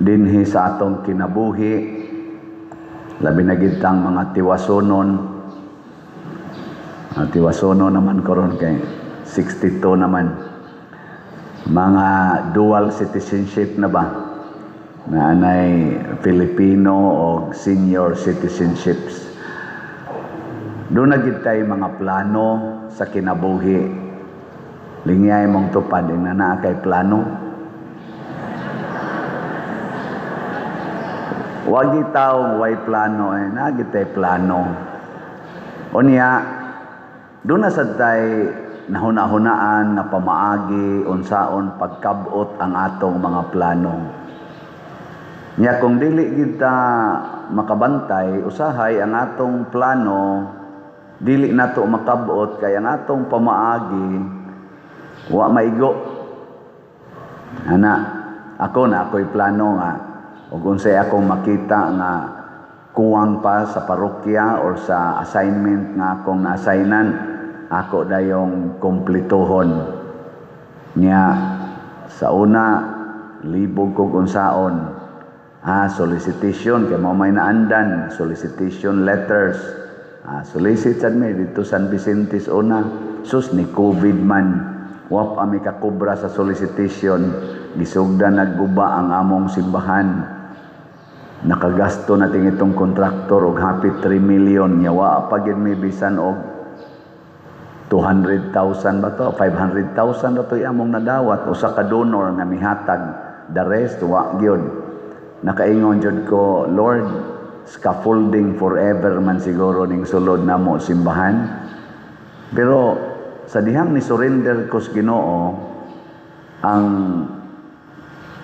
dinhi sa atong kinabuhi, labi na gid tang mga tiwasonon. Tiwasonon naman karon kay 62 naman. Mga dual citizenship na ba? Na anay Filipino o senior citizenships. Doon na gid tay mga plano sa kinabuhi. Lingay mong tupad na naa kay plano. Wagi taong way plano nagitay plano. Unya, doon na sad tay nahuna-hunaan na pamaagi unsaon pagkabot ang atong mga plano. Nya kung dili gid ta makabantay, usahay ang atong plano dili nato makabot kay ang atong pamaagi wa maigo. Ako'y plano nga ug unsay akong makita nga kuwang pa sa parokya or sa assignment nga akong na-assignan, ako dayong kumplituhon. Nya sa una libog kog unsaon solicitation kay mao may naandan, solicitation letters. Solicit sad mi dito San Vicente una. Sus ni COVID man, wa pa mi kakubra sa solicitation. Gisugda nagguba ang among simbahan. Nakagasto natin itong kontraktor og hapit 3 million. Yawa pa gid mi bisan og 200,000 ba to? 500,000 ba to among nadawat. Usa ka donor nga mihatag. The rest wa gyud. Nakaingon jud ko, Lord, scaffolding forever man siguro ning sulod namo simbahan. Pero sa dihang ni surrender ko sa Ginoo, ang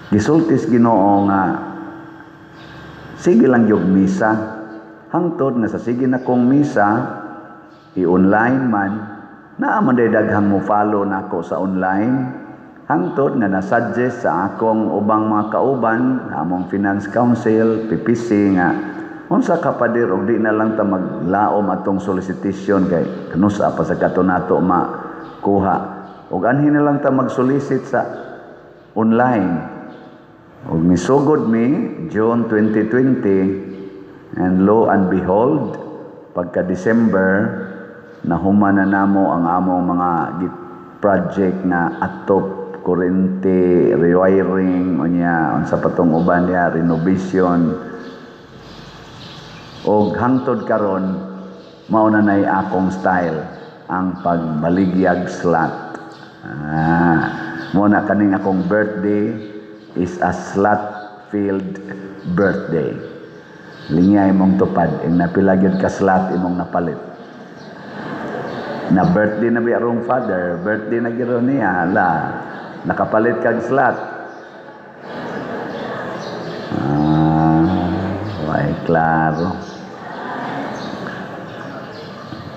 gisultis Ginoo nga sige lang yung misa. Hangtod nga sa sige na kong misa, i-online man, naaman day daghang mo follow na ako sa online. Hangtod nga na-suggest sa akong ubang mga kauban, among finance council, PPC nga, unsa ka padir og di na lang ta maglaom atong solicitation kay kanusa pa sa kato nato makuha. Og anhin na lang ta mag-solicit sa online. Og misugod mi June 2020, and lo and behold, pagka December nahuman na namo ang among mga project na atop, kurente, rewiring, unya unsa patong uban niya, renovation. Og hangtod karon mao na nay akong style ang pagbaligyag slot. Mo na kaning akong birthday is a slot-filled birthday. Lingay mong tupad, ang napila gyud ka slot imong napalit. Na birthday na biyarong father, birthday na gyud niya, nakapalit kag slot. Way klaro.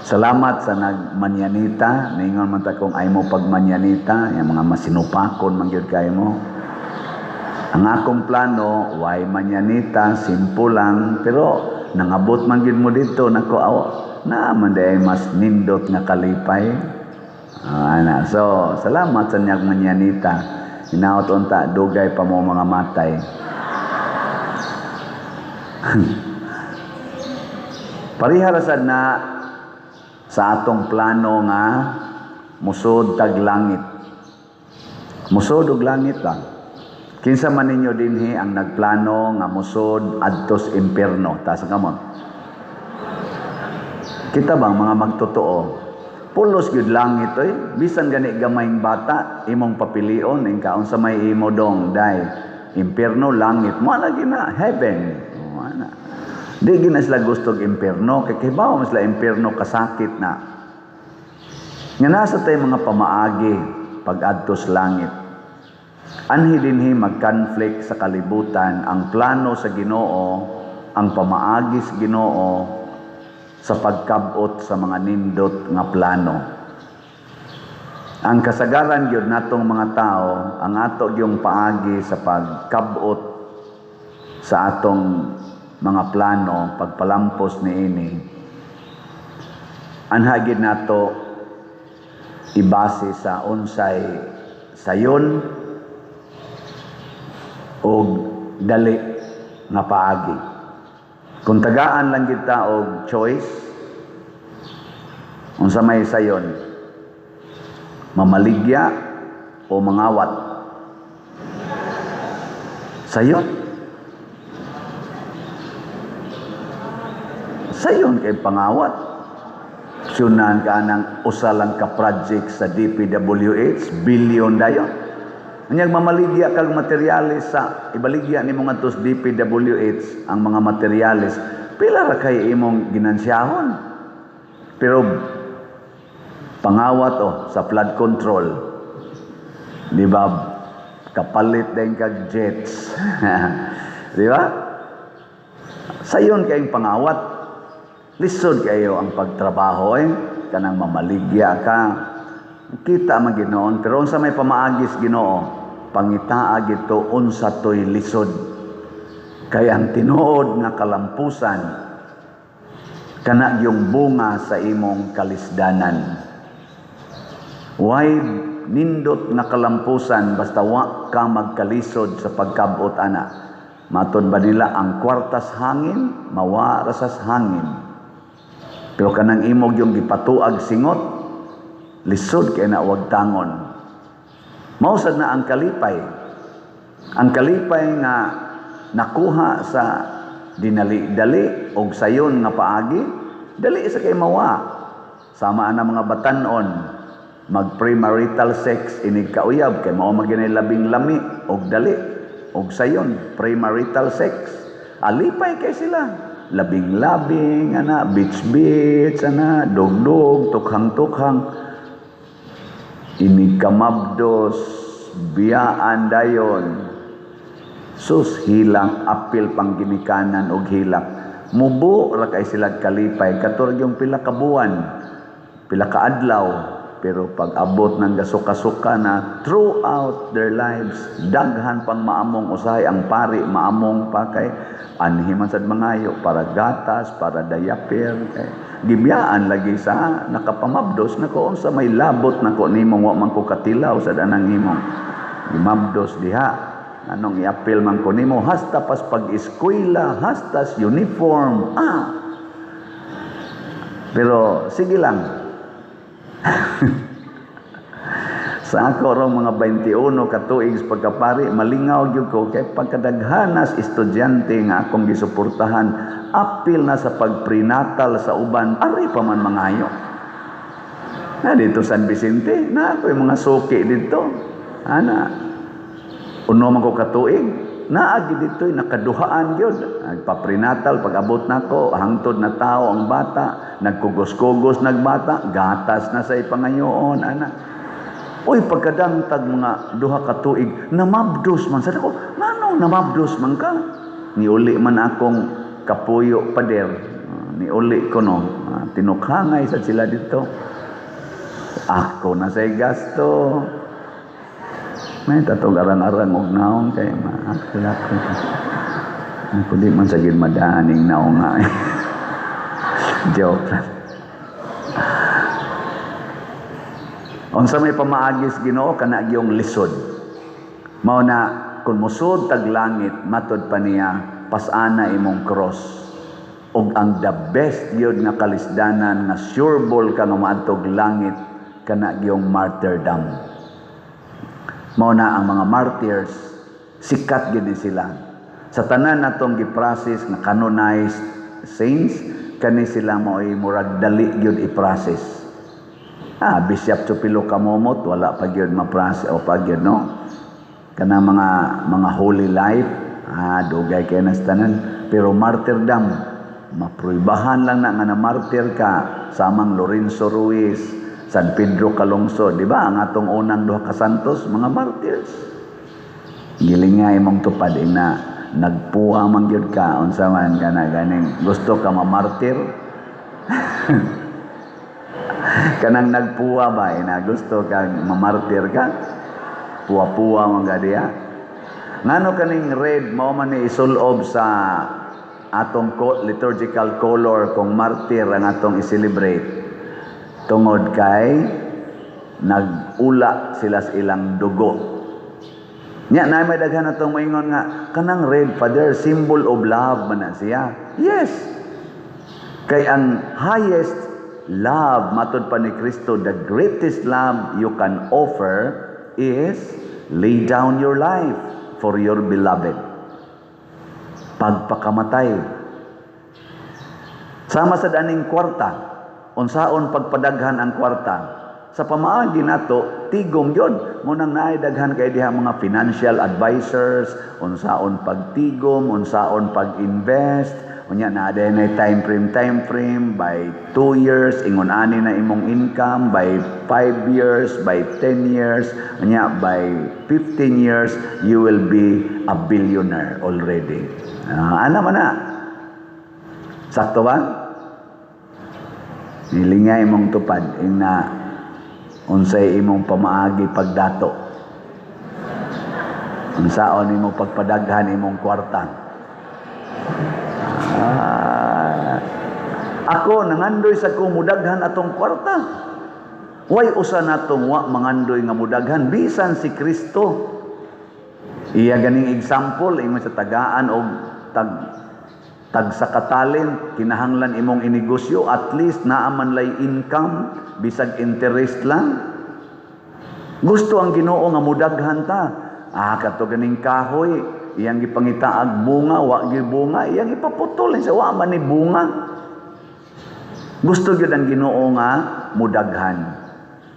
Salamat sa nagmanyanita, ningon man ta kung ay mo pagmanyanita, yung mga masinupakon man gyud kay mo. Ang akong plano, why manyanita, simple lang, pero nangabot man gid mo dito, nako na man day mas nindot nga kalipay. So, salamat sa niyang manyanita. Hinaot unta, dugay pa mo mga matay. Pariharasad na sa atong plano nga musod tag langit. Musod og langit lang. Kinsa man ninyo dinhi ang nagplano nga musod adtos impierno, taas kamon. Kita bang mga magtotoo? Pulos gyud langit bisan gani gamayng bata imong papilion ing kaon sa may imo dong dai impierno langit mo lagi na heaven. Di gina sila gusto og impierno kay kibaw sila impierno kasakit na. Nga nasa tay mga pamaagi pag adtos langit. Anhi dinhi mag-conflict sa kalibutan ang plano sa Ginoo, ang pamaagi sa Ginoo sa pagkabot sa mga nindot nga plano. Ang kasagaran gyud natong mga tao, ang ato gyung paagi sa pagkabot sa atong mga plano, pagpalampos niini. Anha gyud nato ibase sa unsay sayon o dali nga paagi. Kung tagaan lang kita og choice, unsa may sayon, mamaligya o mangawat? Sayon. Sayon kay pangawat. Sunan ka ng usalang ka project sa DPWH, billion dayon. Unyag mamaligya kag materyales sa ibaligya nimo ngadto sa DPWH ang mga materyales, pila ra kay imong ginansyahon. Pero pangawat sa flood control, di ba, kapalit din kag jets. Di ba? Sayon kayong pangawat. Lisod kayo ang pagtrabaho kanang mamaligya ka. Kita man Ginoon, pero unsa may pamaagis Ginoo, pangitaa gito unsa toy lisod. Kay ang tinuod nga kalampusan kana yung bunga sa imong kalisdanan. Why nindot nga kalampusan basta wa ka magkalisod sa pagkabot ana. Matod ba nila ang kwartas hangin, mawara sa hangin. Pero kanang imog yung gipatuag singot, lisod kay na wag tangon. Mausad na ang kalipay. Ang kalipay nga nakuha sa dinali-dali og sayon nga paagi, dali sa kay mawa. Sama ana mga batanon, mag premarital sex inig kauyab kay mao maginay labing lami og dali og sayon, premarital sex. Alipay kay sila. Labing-labing, beach-beach, dog-dog, tukhang-tukhang, inikamabdos, biyaan dayon, sus hilang, apil pang ginikanan og hilak. Mubo ra kay sila kalipay, katurag yung pila ka buwan, pila ka adlaw, pero pag abot ng gasuka-suka na throughout their lives, daghan pang maamong usahay ang pari, maamong pa kay anhiman sad mangayo para gatas, para diaper, kay gibiyaan lagi sa nakapamabdos nako unsa may labot nako nimong wa man ko katilaw sad anang imong gimabdos diha. Anong iapil man ko nimo hasta pas pag-eskwela, hastas uniform. Pero sige lang. Sa ako rong mga 21 ka tuig sa pagkapari, malingaw gyud ko kay pagkadaghanas estudyante nga akong gisuportahan, apil na sa pagprenatal sa uban, ari pa man mangayo. Na dito San Vicente, na ako yung mga suki dito. Uno man ko katuig, naagi dito nakaduhaan gyud. Nagpa-prenatal pag abot nako, hangtod na tao ang bata, nagkugos-kugos nagbata, gatas na sa ipangayoon Uy, pagkadangtag mga duha ka tuig, namabdos man sa ako. Nanong namabdos man ka? Niuli man akong kapuyo pader. Niuli ko no. Tinukhangay sa sila dito. Ako na say gasto. May tatog arang-arang og naon kay maakila ko. Ako di man sagid madaning naon nga. Joke lang. Unsa may pamaagis Ginoo kana gyung lisod. Mao na kun musud tag langit matud pa niya pasana imong cross. Og ang the best gyud nga kalisdanan nga sureball ka nga maadtog langit kana gyung martyrdom. Mao na ang mga martyrs sikat gyud sila. Sa tanan natong giprocess nga canonized saints kani sila mao'y murag dali gyud i-process. Bishop Chupilo Kamomot, wala pa gyud ma-process o pa gyud no. Kana mga holy life, dugay kay nas tanan. Pero martyrdom, mapruibahan lang na nga na martyr ka samang Lorenzo Ruiz, San Pedro Calungsod, di ba? Ang atong unang duha ka santos, mga martyrs. Gilingay mong tupad na nagpuha man gyud ka unsa man kana ganing gusto ka ma-martyr. Kanang nagpuwa ba na gusto kang mamartir ka? Puwa-puwa man gadiya. Ngano kaning red mao man ni isulob sa atong liturgical color kung martir ang atong i-celebrate. Tungod kay nag-ula sila sa ilang dugo. Nya na may daghan atong maingon nga kanang red Father symbol of love man na siya. Yes. Kay ang highest love matud pa ni Kristo, the greatest love you can offer is lay down your life for your beloved. Pagpakamatay. Sama sa daning kwarta, unsaon pagpadaghan ang kwarta. Sa pamaagi nato, tigom yun. Munang naidaghan kay diha mga financial advisors, unsaon pagtigom, unsaon pag-invest, unya na na time frame, by 2 years, ingon ani na imong income, by 5 years, by 10 years, unya by 15 years, you will be a billionaire already. Ano man na? Sakto ba? Nilingay imong tupad, na unsay imong pamaagi pagdato, unsaon imong pagpadaghan imong kwarta. Ako nangandoy sa kumudaghan atong kwarta. Way usa natong wa mangandoy nga mudaghan bisan si Kristo. Iya ganing example ingon sa tagaan og tag sa katalent, kinahanglan imong inegosyo, at least naaman lay income, bisag interest lang. Gusto ang Ginoo nga mudaghan ta. Kato ganing kahoy, iyang gipangitaag bunga, wa gyud bunga, iyang ipaputol sa wa man ni bunga. Gusto gyud ang Ginoo nga mudaghan.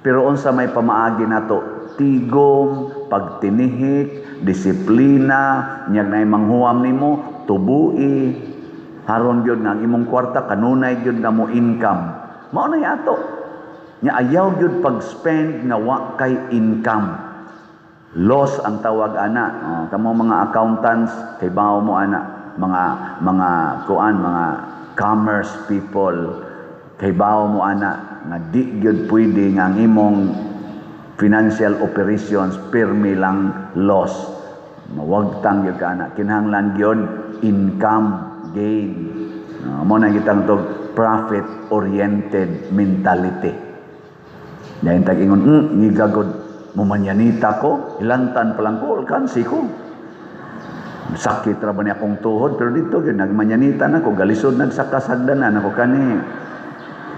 Pero unsa may pamaagi nato, tigom, pagtinihik, disiplina, nyag nay manghuam nimo, tubui, haron gyud nga ang imong kwarta kanunay gyud nga mo income. Mao na ato. Nya ayaw gyud pag-spend nga wa kay income. Loss ang tawag ana. Kamo mga accountants kay bawo mo ana, mga commerce people kay bawo mo ana nga di gyud pwede nga ang imong financial operations pirmi lang loss. Mawagtang gyud ka ana. Kinahanglan gyud income gain. Mo na kitang to profit-oriented mentality. Dahil tag-ingon, ngigagod, mumanyanita ko, ilantan palang ko, alkansi ko. Sakit ra ba niya akong tuhod, pero dito, nagmanyanita na ko, galisod nagsakasagdanan ako kani.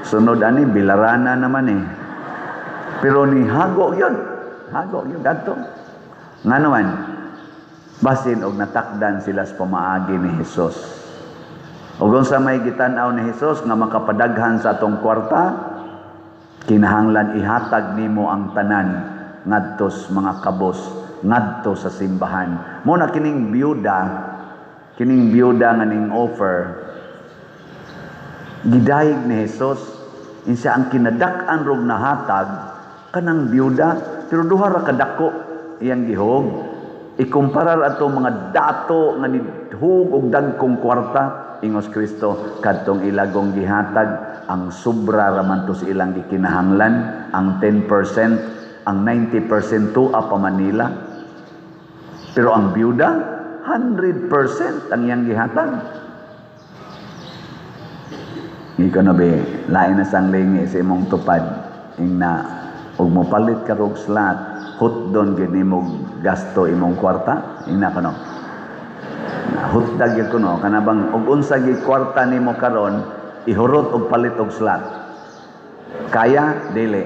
Sunod ani, bilarana naman eh. Pero ni hago yun, dato. Nga naman, basin og natakdan sila sa pamaagi ni Jesus. O kung sa may gitanaw ni Jesus nga makapadaghan sa atong kwarta, kinahanglan ihatag nimo ang tanan ngadtos mga kabos, ngadto sa simbahan. Mo na kining biyuda nga ning offer, gidayeg ni Jesus, insa ang kinadak-an rog nahatag kanang biyuda, pero duha ra kadako iyang gihog. Ikumparar ato mga dato nga nidhug og dagkong kwarta, ingos Kristo kadtong ilagong gihatag, ang sobra raman to sa ilang gikinahanglan, ang 10%, ang 90% to pa Manila. Pero ang biyuda 100% ang iyang gihatag. Ikaw na be, lain na sang lingi sa imong tupad, ingna og mopalit ka rog slot, hutdon gid nimo gasto imong kwarta, ingna kono. Hutdag gyud kuno kanabang og unsa gyud kwarta nimo karon, ihurot og palit og slot. Kaya dili.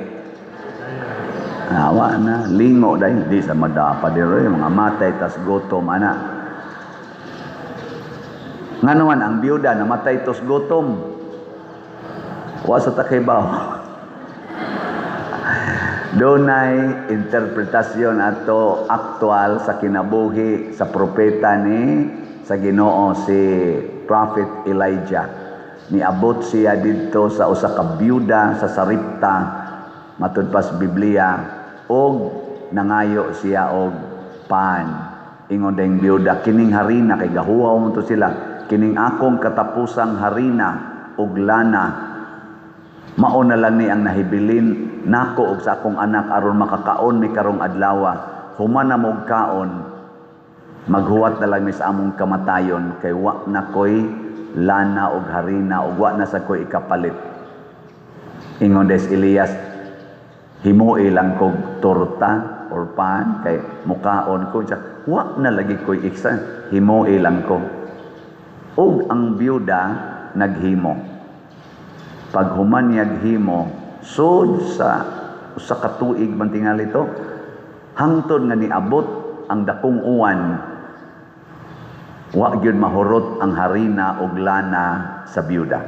Awa na lingo dai di sa madapa diri mga matay tas gutom ana. Nganuman ang biyuda namatay tos gutom. Wa sa takibaw. Dunay interpretasyon ato aktual sa kinabuhi sa propeta ni sa Ginoo si Prophet Elijah. Niabot siya didto sa usa ka biyuda sa Saripta matud pa sa Biblia, og nangayo siya og pan. Ingon dayong biyuda, kining harina kay gahuaw mo to sila, kining akong katapusang harina og lana, mao na lang ni ang nahibilin nako og sa akong anak aron makakaon mi karong adlaw. Human na mo kaon, maghuwat na lang mi sa among kamatayon, kay wa na koy lana og harina ug wa na sa koy ikapalit. Ingon des Elias, himuoy lang kog torta or pan kay mukaon ko siya. wa na lagi ko'y iksa, himo ilang ko. Og ang byuda naghimo. Pag humanyag himo, sud sa usa ka tuig man tingali to, hangtod nga niabot ang dakong uwan, wa gyud mahurot ang harina og lana sa byuda.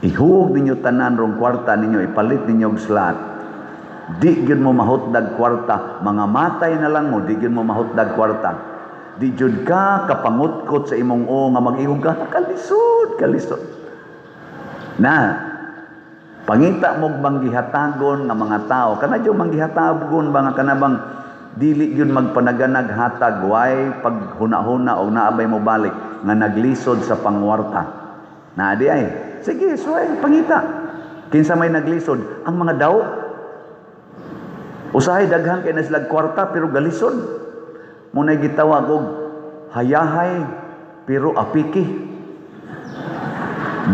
Ihuog ninyo tanan rong kwarta ninyo, ipalit ninyo og slot. Di gyud mo mahutdag kwarta, mga matay na lang mo, di gyud mo mahutdag kwarta. Di jud ka kapangutkot sa imong nga mag-ihog ka, kalisod. Na, pangita mo manggihatagon nga mga tao, kana jud manggihatagon ba nga kanabang dili yun magpanaganag hatag, way pag huna-huna o naabay mo balik nga naglisod sa pangwarta. Na di ay, sige, suway, pangita. Kinsa may naglisod, ang mga daw, usahay daghan kay na sila kwarta pero galisod. Muna'y gitawag og hayahay pero apiki.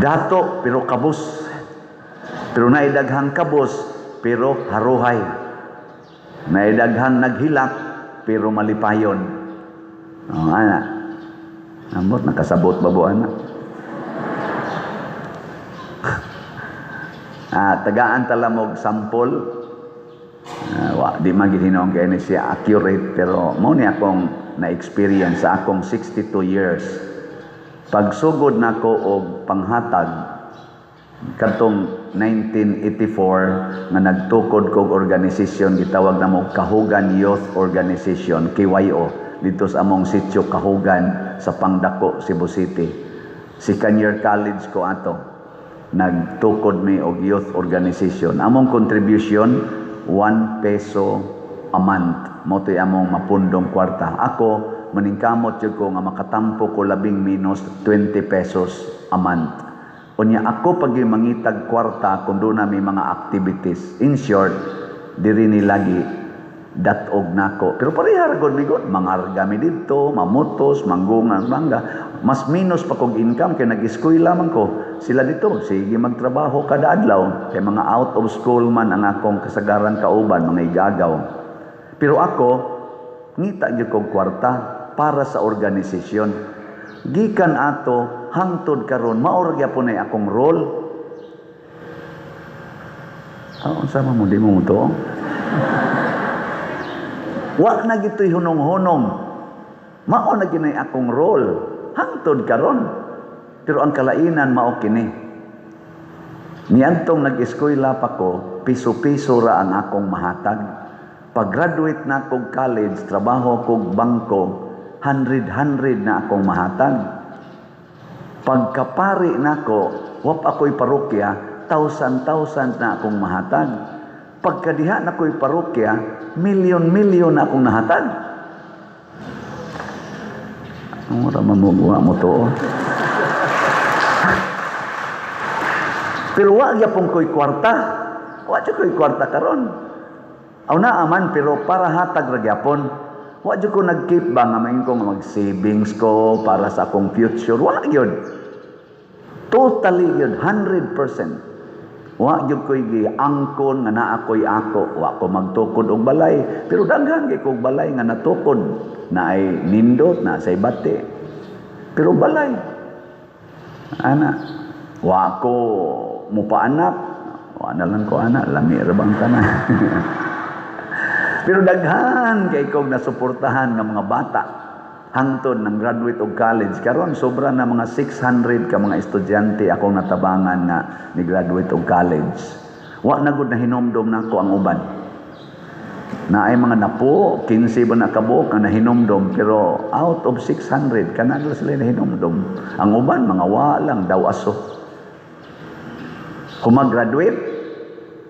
Dato pero kabus. Pero naidaghang kabus pero haruhay. Naidaghang naghilak pero malipayon. Ana. Amot nakasabot ba buwan na? Tagaan talamog sampol. Di magihinoong kaya ni siya accurate, pero mo ni akong na-experience sa akong 62 years. Pagsugod na ko og panghatag, katong 1984, nga nagtukod kog organisasyon, gitawag na mo Kahugan Youth Organization, KYO, dito sa among sitio Kahugan sa Pangdako, Cebu City. Second year college ko ato, nagtukod mi og youth organization. Among contribution, 1 peso a month. Moto'y among mapundong kwarta. Ako, maningkamot yun ko nga makatampo ko labing minus 20 pesos a month. Unya ako pag yung mangitag kwarta kung doon na may mga activities. In short, diri ni lagi datog nako. Pero parehar gud migot, mangargami dito, mamutos, manggungan, mangga. Mas minus pa kog income kay nag-eskwela man ko. Sila dito, sige magtrabaho kada adlaw. Kay mga out of school man ang akong kasagaran kauban, mga igagaw. Pero ako, ngita gyud kog kwarta para sa organisasyon. Gikan ato hangtod karon mao ra gyapon ay akong role. Unsa man mo di mo to? Wa na gito'y hunong-hunong. Mao na ginay akong role. Hangtod karon. Pero ang kalainan mao kini. Niadtong nag-eskwela pa ko, piso-piso ra ang akong mahatag. Pag-graduate na kog college, trabaho kog bangko, 100 na akong mahatag. Pagkapari nako, wap ako'y parokya, 1,000 na akong mahatag. Pagkadiha na ko'y parokya, milyon na akong nahatag. Ang mura mamugwa mo to. Pero wag yapong ko'y kwarta. Wag ko'y kwarta karon. Aw na aman, pero para hatag ra gyapon. Wag ko nag-keep ba nga main kong mag-savings ko para sa akong future. Wag yun. Totally yun, 100%. Wa gyud ko'y giangkon nga naa ko'y ako, wa ko magtukod og balay, pero daghan kay kog balay nga natukod, na ay nindot na say bati. Pero balay. Ana, wa ko mupaanak, wa na lang ko ana, lami ra bang tanan. Pero daghan kay kog nasuportahan nga mga bata hangtod ng graduate og college. Karon sobra na mga 600 ka mga estudyante akong natabangan na ni graduate og college. Wa na gud na hinomdom nako ang uban. Na ay mga napo 15 ba na kabuok na hinomdom, pero out of 600 kanang sila na hinomdom. Ang uban mga wa lang daw aso. Kung mag-graduate,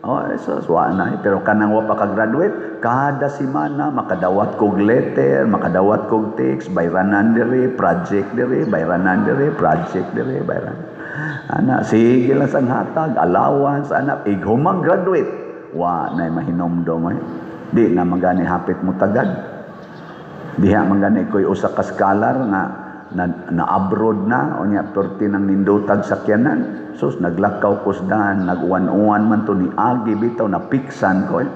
wa na. Pero kanang wa pa ka-graduate, kada semana makadawat kog letter, makadawat kog text, bayranan diri, project diri, bayranan diri, project diri, bayran. Ana, sige lang sang hatag, allowance, ana, humang graduate, wa na mahinomdom ay. Di na magani hapit mo tagad. Diha magani ko'y usa ka scholar nga na abroad na, o niya, perti ng nindutag sakyanan. Sus, naglakaw ko sdan, nag-uwan-uwan man to ni Agi bitaw, na piksan ko eh.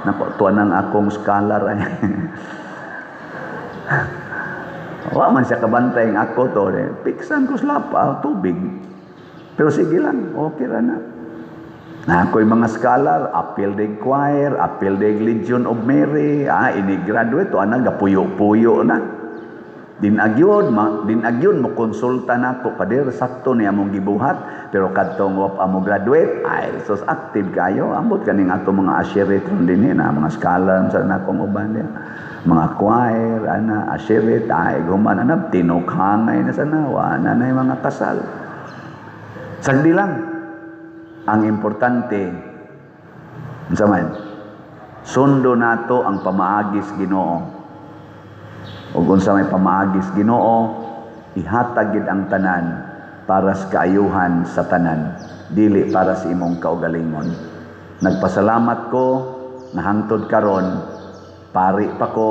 Nako, tuwan ang akong scholar ay. Wa man siya kabantay ng ako to. Piksan ko slapa, tubig. Pero sige lang, okay ra na. Na ako'y mga scholar, Appeal de Choir, Appeal de Legion of Mary, ini-graduate, to ana gapuyo-puyo na. Dinagyon mo konsulta nako kadir sakto ni among gibuhat, pero kadtong wap amo graduate, ay sus active kayo, ambot kaning ato mga asherit din na mga scholar sa nakong uban dia. Mga choir, asherit, ay guman tinukhangay na sa nawa, na mga kasal. Sagdi lang. Ang importante, unsa man, sundo nato ang pamaagis Ginoo. Ug unsa may pamaagis Ginoo, ihatag gid ang tanan para sa kaayuhan sa tanan, dili para sa imong kaugalingon. Nagpasalamat ko na hangtod karon pari pa ko.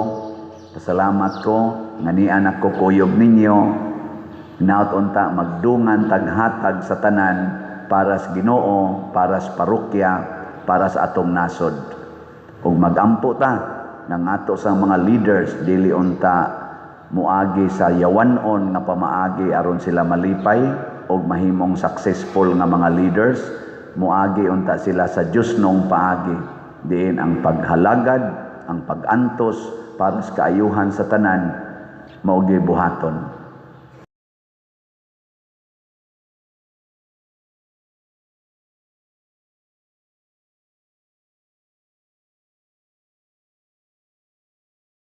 Pasalamat ko nga nian ako kuyog ninyo. Hinaut unta magdungan taghatag sa tanan para sa Ginoo, para sa parokya, para sa atong nasod. Ug magampo ta ng ato sa mga leaders, dili unta muagi sa yawanon nga pamaagi aron sila malipay og mahimong successful nga mga leaders. Muagi unta sila sa Dios nung paagi, diin ang paghalagad, ang pagantos para sa kaayuhan sa tanan mao gyud buhaton.